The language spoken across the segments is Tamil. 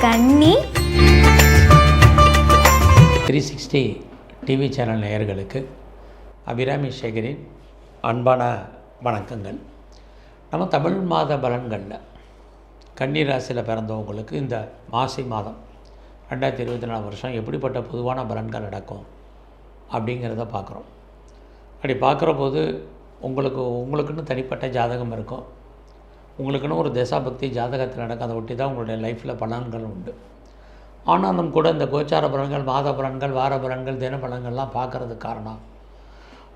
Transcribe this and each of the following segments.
கன்னி 360 டிவி சேனல் நேயர்களுக்கு அபிராமி சேகரின் அன்பான வணக்கங்கள். நம்ம தமிழ் மாத பலன்களில் கன்னி ராசியில் பிறந்தவங்களுக்கு இந்த மாசி மாதம் 2024 வருஷம் எப்படிப்பட்ட பொதுவான பலன்கள் நடக்கும் அப்படிங்கிறத பார்க்குறோம். அப்படி பார்க்குற போது உங்களுக்குன்னு தனிப்பட்ட ஜாதகம் இருக்கும். உங்களுக்குன்னு ஒரு தசாபக்தி ஜாதகத்தில் நடக்கும். அதை ஒட்டி தான் உங்களுடைய லைஃப்பில் பலன்கள் உண்டு. ஆனாலும் கூட இந்த கோச்சார பலன்கள், மாத பலன்கள், வார பலன்கள், தின பலன்கள்லாம் பார்க்குறதுக்கு காரணம்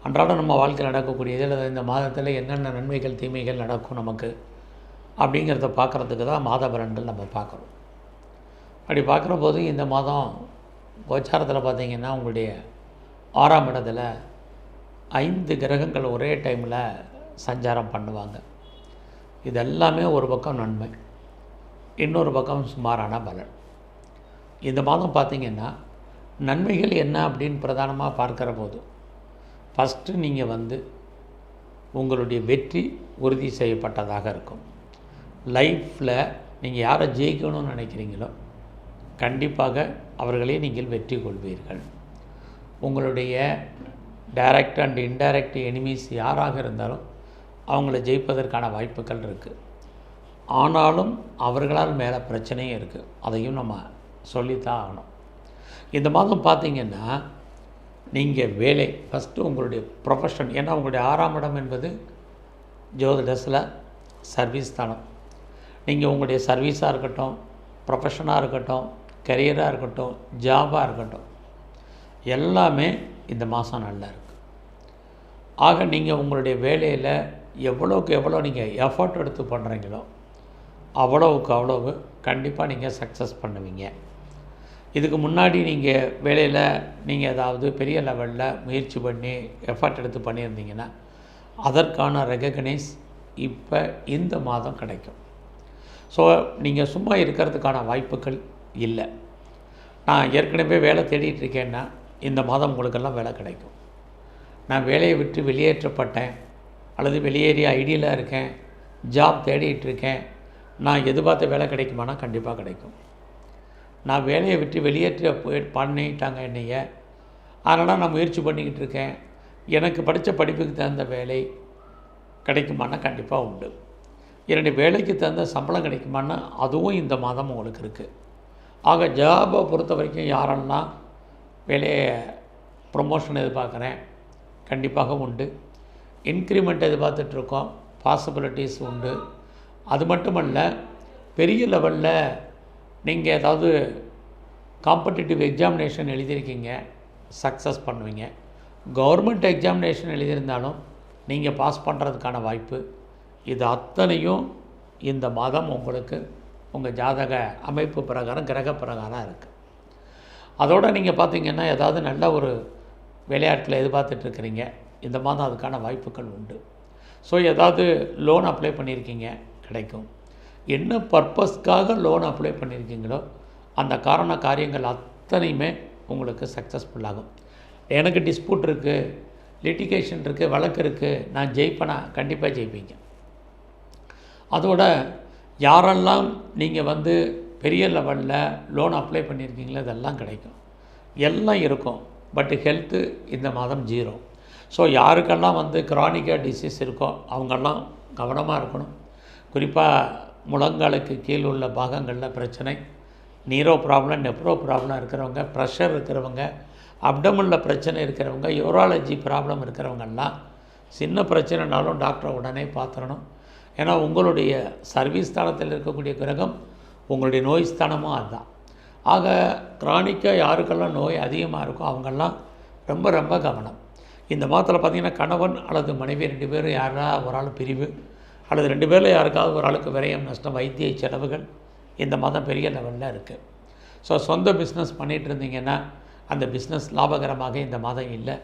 அன்றாடம் நம்ம வாழ்க்கையில் நடக்கக்கூடியது இல்லை இந்த மாதத்தில் என்னென்ன நன்மைகள் தீமைகள் நடக்கும் நமக்கு அப்படிங்கிறத பார்க்குறதுக்கு தான் மாத பலன்கள் நம்ம பார்க்குறோம். அப்படி பார்க்குற போது இந்த மாதம் கோச்சாரத்தில் பார்த்திங்கன்னா உங்களுடைய 6ஆம் இடத்துல 5 கிரகங்கள் ஒரே டைமில் சஞ்சாரம் பண்ணுவாங்க. இது எல்லாமே ஒரு பக்கம் நன்மை, இன்னொரு பக்கம் சுமாரான பலன். இந்த மாதம் பார்த்திங்கன்னா நன்மைகள் என்ன அப்படின்னு பிரதானமாக பார்க்குற போது ஃபஸ்ட்டு நீங்கள் உங்களுடைய வெற்றி உறுதி செய்யப்பட்டதாக இருக்கும். லைஃப்பில் நீங்கள் யாரை ஜெயிக்கணும்னு நினைக்கிறீங்களோ கண்டிப்பாக அவர்களே நீங்கள் வெற்றி கொள்வீர்கள். உங்களுடைய டைரக்ட் அண்ட் இன்டைரக்ட் எனிமீஸ் யாராக இருந்தாலும் அவங்கள ஜெயிப்பதற்கான வாய்ப்புகள் இருக்குது. ஆனாலும் அவர்களால் மேலே பிரச்சனையும் இருக்குது. அதையும் நம்ம சொல்லித்தான் ஆகணும். இந்த மாதம் பார்த்திங்கன்னா நீங்கள் வேலை ஃபஸ்ட்டு உங்களுடைய ப்ரொஃபஷன், ஏன்னா உங்களுடைய 6ஆம் இடம் என்பது ஜோதிடத்தில் சர்வீஸ் தானம். நீங்கள் உங்களுடைய சர்வீஸாக இருக்கட்டும், ப்ரொஃபஷனாக இருக்கட்டும், கரியராக இருக்கட்டும், ஜாபாக இருக்கட்டும், எல்லாமே இந்த மாதம் நல்லா இருக்குது. ஆக நீங்கள் உங்களுடைய வேலையில் எவ்வளோக்கு எவ்வளோ நீங்கள் எஃபர்ட் எடுத்து பண்ணுறீங்களோ அவ்வளோவுக்கு அவ்வளவு கண்டிப்பாக நீங்கள் சக்ஸஸ் பண்ணுவீங்க. இதுக்கு முன்னாடி நீங்கள் வேலையில் நீங்கள் ஏதாவது பெரிய லெவலில் முயற்சி பண்ணி எஃபர்ட் எடுத்து பண்ணியிருந்தீங்கன்னா அதற்கான ரெகக்னைஸ் இப்போ இந்த மாதம் கிடைக்கும். ஸோ நீங்கள் சும்மா இருக்கிறதுக்கான வாய்ப்புகள் இல்லை. நான் ஏற்கனவே வேலை தேடிட்டுருக்கேன்னா இந்த மாதம் உங்களுக்கெல்லாம் வேலை கிடைக்கும். நான் வேலையை விட்டு வெளியேற்றப்பட்டேன் அல்லது வெளியேறிய ஐடியில் இருக்கேன், ஜாப் தேடிட்டுருக்கேன், நான் எதிர்பார்த்த வேலை கிடைக்குமானா கண்டிப்பாக கிடைக்கும். நான் வேலையை விட்டு வெளியேற்ற பண்ணிட்டாங்க என்னைய, அதனால் நான் முயற்சி பண்ணிக்கிட்டு இருக்கேன், எனக்கு படித்த படிப்புக்கு தகுந்த வேலை கிடைக்குமானா கண்டிப்பாக உண்டு. என்னுடைய வேலைக்கு தகுந்த சம்பளம் கிடைக்குமானா அதுவும் இந்த மாதம் உங்களுக்கு இருக்குது. ஆக ஜாபை பொறுத்த வரைக்கும் யாரெல்லாம் வேலையை ப்ரொமோஷன் எதிர்பார்க்குறேன் கண்டிப்பாக உண்டு. இன்க்ரிமெண்ட் எதிர்பார்த்துட்ருக்கோம், பாசிபிலிட்டிஸ் உண்டு. அது மட்டுமல்ல, பெரிய லெவலில் நீங்கள் ஏதாவது காம்படிட்டிவ் எக்ஸாமினேஷன் எழுதியிருக்கீங்க, சக்ஸஸ் பண்ணுவீங்க. கவர்மெண்ட் எக்ஸாமினேஷன் எழுதியிருந்தாலும் நீங்கள் பாஸ் பண்ணுறதுக்கான வாய்ப்பு, இது அத்தனையும் இந்த மாதம் உங்களுக்கு உங்கள் ஜாதக அமைப்பு பிரகாரம், கிரக பிரகாரம் இருக்குது. அதோடு நீங்கள் பார்த்திங்கன்னா ஏதாவது நல்ல ஒரு விளையாட்டில் எதிர்பார்த்துட்ருக்கிறீங்க, இந்த மாதம் அதுக்கான வாய்ப்புகள் உண்டு. ஸோ ஏதாவது லோன் அப்ளை பண்ணியிருக்கீங்க, கிடைக்கும். என்ன பர்பஸ்க்காக லோன் அப்ளை பண்ணியிருக்கீங்களோ அந்த காரியங்கள் அத்தனையுமே உங்களுக்கு சக்ஸஸ்ஃபுல்லாகும். எனக்கு டிஸ்பியூட் இருக்குது, லிட்டிகேஷன் இருக்குது, வழக்கு இருக்குது, நான் ஜெயிப்பேனா கண்டிப்பாக ஜெயிப்பீங்க. அதோட யாரெல்லாம் நீங்கள் பெரிய லெவலில் லோன் அப்ளை பண்ணியிருக்கீங்களோ இதெல்லாம் கிடைக்கும், எல்லாம் இருக்கும். பட் ஹெல்த்து இந்த மாதம் 0. ஸோ யாருக்கெல்லாம் க்ரானிக்காக டிசீஸ் இருக்கோ அவங்கெல்லாம் கவனமாக இருக்கணும். குறிப்பாக முழங்காலுக்கு கீழ் உள்ள பாகங்களில் பிரச்சனை, நீரோ ப்ராப்ளம், நெப்ரோ ப்ராப்ளம் இருக்கிறவங்க, ப்ரெஷர் இருக்கிறவங்க, அப்டமனில் பிரச்சனை இருக்கிறவங்க, யூராலஜி ப்ராப்ளம் இருக்கிறவங்கெல்லாம் சின்ன பிரச்சனைனாலும் டாக்டரை உடனே பார்த்துடணும். ஏன்னா உங்களுடைய சர்வீஸ் ஸ்தானத்தில் இருக்கக்கூடிய கிரகம் உங்களுடைய நோய் ஸ்தானமும் அதுதான். ஆக க்ரானிக்காக யாருக்கெல்லாம் நோய் அதிகமாக இருக்கோ அவங்கெல்லாம் ரொம்ப ரொம்ப கவனம். இந்த மாதத்தில் பார்த்திங்கன்னா கணவன் அல்லது மனைவி 2 பேரும் யாராவது ஒரு ஆள் பிரிவு அல்லது 2 பேரில் யாருக்காவது ஒரு ஆளுக்கு விரயம், நஷ்டம், வைத்திய செலவுகள் இந்த மாதம் பெரிய லெவலில் இருக்குது. ஸோ சொந்த பிஸ்னஸ் பண்ணிகிட்டு இருந்தீங்கன்னா அந்த பிஸ்னஸ் லாபகரமாக இந்த மாதம் இல்லை.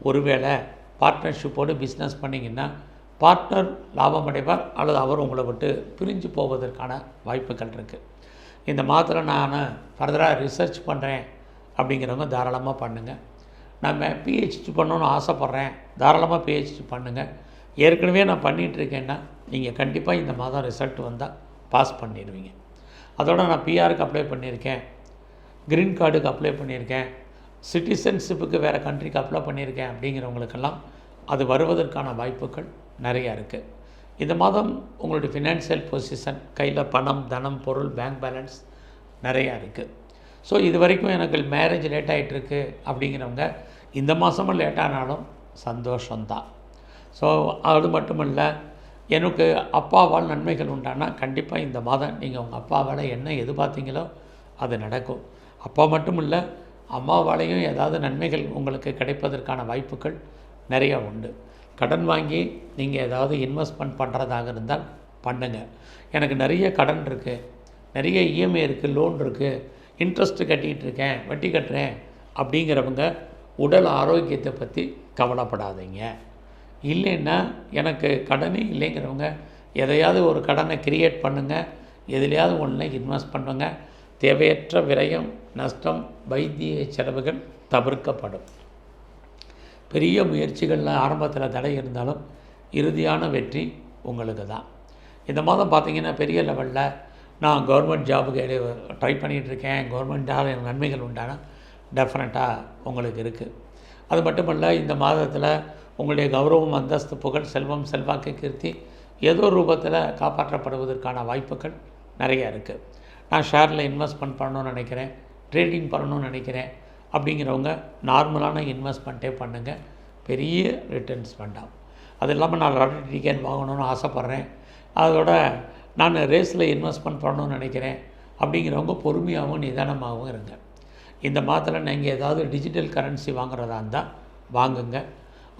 ஒருவேளை பார்ட்னர்ஷிப்போடு பிஸ்னஸ் பண்ணிங்கன்னா பார்ட்னர் லாபம் அடைவார் அல்லது அவர் உங்களை விட்டு பிரிஞ்சு போவதற்கான வாய்ப்புகள் இருக்குது. இந்த மாதத்தில் நான் ஃபர்தராக ரிசர்ச் பண்ணுறேன் அப்படிங்கிறவங்க தாராளமாக பண்ணுங்கள். நம்ம பிஹெச்டி பண்ணணுன்னு ஆசைப்பட்றேன், தாராளமாக பிஹெச்டி பண்ணுங்கள். ஏற்கனவே நான் பண்ணிகிட்ருக்கேன்னா நீங்கள் கண்டிப்பாக இந்த மாதம் ரிசல்ட் வந்தால் பாஸ் பண்ணிடுவீங்க. அதோட நான் பிஆருக்கு அப்ளை பண்ணியிருக்கேன், க்ரீன் கார்டுக்கு அப்ளை பண்ணியிருக்கேன், சிட்டிசன்ஷிப்புக்கு வேறு கண்ட்ரிக்கு அப்ளை பண்ணியிருக்கேன் அப்படிங்கிறவங்களுக்கெல்லாம் அது வருவதற்கான வாய்ப்புகள் நிறையா இருக்குது. இந்த மாதம் உங்களுடைய ஃபினான்ஷியல் பொசிஷன், கையில் பணம், தனம், பொருள், பேங்க் பேலன்ஸ் நிறையா இருக்குது. ஸோ இது வரைக்கும் எனக்கு மேரேஜ் லேட் ஆகிட்டுருக்கு அப்படிங்கிறவங்க இந்த மாதமும் லேட்டானாலும் சந்தோஷந்தான். ஸோ அது மட்டும் இல்லை, எனக்கு அப்பாவால் நன்மைகள் உண்டானா கண்டிப்பாக இந்த மாதம் நீங்கள் உங்கள் அப்பாவால் என்ன எதிர்பார்த்தீங்களோ அது நடக்கும். அப்பா மட்டும் இல்லை, அம்மாவாலையும் ஏதாவது நன்மைகள் உங்களுக்கு கிடைப்பதற்கான வாய்ப்புகள் நிறையா உண்டு. கடன் வாங்கி நீங்கள் ஏதாவது இன்வெஸ்ட்மெண்ட் பண்ணுறதாக இருந்தால் பண்ணுங்கள். எனக்கு நிறைய கடன் இருக்குது, நிறைய இஎம்ஐ இருக்குது, லோன் இருக்குது, இன்ட்ரெஸ்ட்டு கட்டிகிட்டு இருக்கேன், வட்டி கட்டுறேன் அப்படிங்கிறவங்க உடல் ஆரோக்கியத்தை பற்றி கவலைப்படாதீங்க. இல்லைன்னா எனக்கு கடனே இல்லைங்கிறவங்க எதையாவது ஒரு கடனை கிரியேட் பண்ணுங்கள், எதுலையாவது ஒன்று இன்வெஸ்ட் பண்ணுங்க. தேவையற்ற விரயம், நஷ்டம், வைத்திய செலவுகள் தவிர்க்கப்படும். பெரிய முயற்சிகளில் ஆரம்பத்தில் தடை இருந்தாலும் இறுதியான வெற்றி உங்களுக்கு தான். இந்த மாதம் பார்த்திங்கன்னா பெரிய லெவலில் நான் கவர்மெண்ட் ஜாபுக்கு ட்ரை பண்ணிகிட்ருக்கேன், கவர்மெண்ட்டால் எனக்கு நன்மைகள் உண்டானா டெஃபினட்டாக உங்களுக்கு இருக்குது. அது மட்டுமல்ல, இந்த மாதத்தில் உங்களுடைய கௌரவம், அந்தஸ்து, புகழ், செல்வம், செல்வாக்கு, கீர்த்தி ஏதோ ரூபத்தில் காப்பாற்றப்படுவதற்கான வாய்ப்புகள் நிறையா இருக்குது. நான் ஷேரில் இன்வெஸ்ட்மெண்ட் பண்ணணும்னு நினைக்கிறேன், ட்ரேடிங் பண்ணணும்னு நினைக்கிறேன் அப்படிங்கிறவங்க நார்மலான இன்வெஸ்ட்மெண்ட்டே பண்ணுங்கள், பெரிய ரிட்டர்ன்ஸ் வேண்டாம். அது இல்லாமல் நான் லாட்டரி டிக்கெட் வாங்கணும்னு ஆசைப்பட்றேன், அதோட நான் ரேஸில் இன்வெஸ்ட்மெண்ட் பண்ணணும்னு நினைக்கிறேன் அப்படிங்கிறவங்க பொறுமையாகவும் நிதானமாகவும் இருங்க. இந்த மாதத்தில் நீங்கள் ஏதாவது டிஜிட்டல் கரன்சி வாங்குறதா இருந்தால் வாங்குங்க,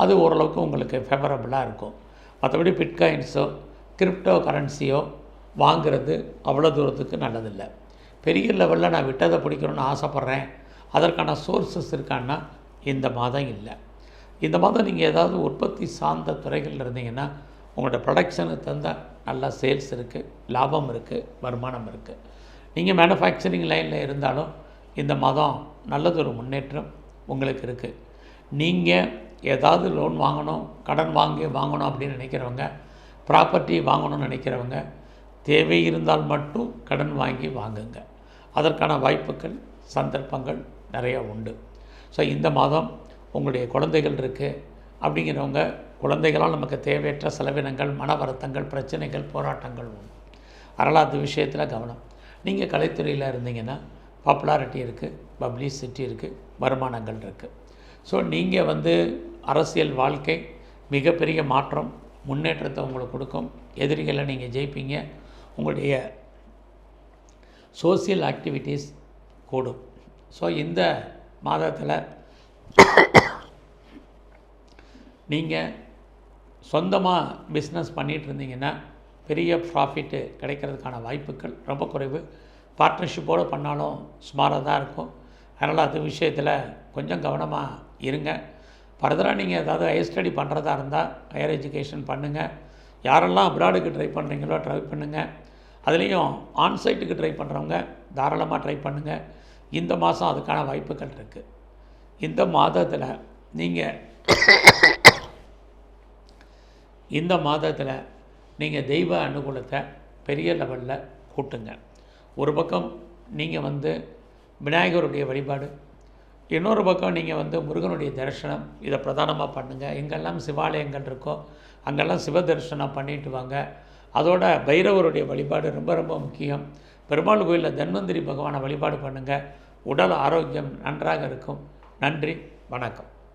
அது ஓரளவுக்கு உங்களுக்கு ஃபேவரபுளாக இருக்கும். மற்றபடி பிட்காயின்ஸோ கிரிப்டோ கரன்சியோ வாங்கிறது அவ்வளோ தூரத்துக்கு நல்லதில்லை. பெரிய லெவலில் நான் விட்டதை பிடிக்கணும்னு ஆசைப்பட்றேன், அதற்கான சோர்ஸஸ் இருக்கான்னா இந்த மாதம் இல்லை. இந்த மாதம் நீங்கள் ஏதாவது உற்பத்தி சார்ந்த துறைகளில் இருந்தீங்கன்னா உங்களோட ப்ரொடக்ஷனுக்கு தகுந்த நல்லா சேல்ஸ் இருக்குது, லாபம் இருக்குது, வருமானம் இருக்குது. நீங்கள் மேனுஃபேக்சரிங் லைனில் இருந்தாலும் இந்த மாதம் நல்லதொரு முன்னேற்றம் உங்களுக்கு இருக்குது. நீங்கள் ஏதாவது லோன் வாங்கணும், கடன் வாங்கணும் அப்படின்னு நினைக்கிறவங்க, ப்ராப்பர்ட்டி வாங்கணும்னு நினைக்கிறவங்க தேவை இருந்தால் மட்டும் கடன் வாங்கி வாங்குங்க. அதற்கான வாய்ப்புகள், சந்தர்ப்பங்கள் நிறையா உண்டு. ஸோ இந்த மாதம் உங்களுடைய குழந்தைகள் இருக்குது அப்படிங்கிறவங்க, குழந்தைகளால் நமக்கு தேவையற்ற செலவினங்கள், மன வருத்தங்கள், பிரச்சனைகள், போராட்டங்கள் உண்டு. அதனால் அந்த விஷயத்தில் கவனம். நீங்கள் கலைத்துறையில் இருந்தீங்கன்னா பாப்புலாரிட்டி இருக்குது, பப்ளிசிட்டி இருக்குது, வருமானங்கள் இருக்குது. ஸோ நீங்கள் அரசியல் வாழ்க்கை மிகப்பெரிய மாற்றம், முன்னேற்றத்தை உங்களுக்கு கொடுக்கும். எதிரிகளை நீங்கள் ஜெயிப்பீங்க. உங்களுடைய சோசியல் ஆக்டிவிட்டீஸ் கூடும். ஸோ இந்த மாதத்தில் நீங்கள் சொந்தமாக பிஸ்னஸ் பண்ணிகிட்டு இருந்தீங்கன்னா பெரிய ப்ராஃபிட்டு கிடைக்கிறதுக்கான வாய்ப்புகள் ரொம்ப குறைவு. பார்ட்னர்ஷிப்போடு பண்ணாலும் சுமாராக தான் இருக்கும். அதனால் அது விஷயத்தில் கொஞ்சம் கவனமாக இருங்க. ஃபர்தராக நீங்கள் ஏதாவது ஹையர் ஸ்டடி பண்ணுறதா இருந்தால் ஹையர் எஜுகேஷன் பண்ணுங்கள். யாரெல்லாம் அப்ராடுக்கு ட்ரை பண்ணுறீங்களோ ட்ரை பண்ணுங்கள். அதுலேயும் ஆன்சைட்டுக்கு ட்ரை பண்ணுறவங்க தாராளமாக ட்ரை பண்ணுங்கள். இந்த மாதம் அதுக்கான வாய்ப்புகள் இருக்குது. இந்த மாதத்தில் நீங்கள் தெய்வ அனுகூலத்தை பெரிய லெவலில் கூட்டுங்க. ஒரு பக்கம் நீங்கள் விநாயகருடைய வழிபாடு, இன்னொரு பக்கம் நீங்கள் முருகனுடைய தரிசனம், இதை பிரதானமாக பண்ணுங்கள். எங்கெல்லாம் சிவாலயங்கள் இருக்கோ அங்கெல்லாம் சிவ தரிசனம் பண்ணிட்டு வாங்க. அதோட பைரவருடைய வழிபாடு ரொம்ப ரொம்ப முக்கியம். பெருமாள் கோயிலில் தன்வந்திரி பகவானை வழிபாடு பண்ணுங்கள். உடல் ஆரோக்கியம் நன்றாக இருக்கும். நன்றி, வணக்கம்.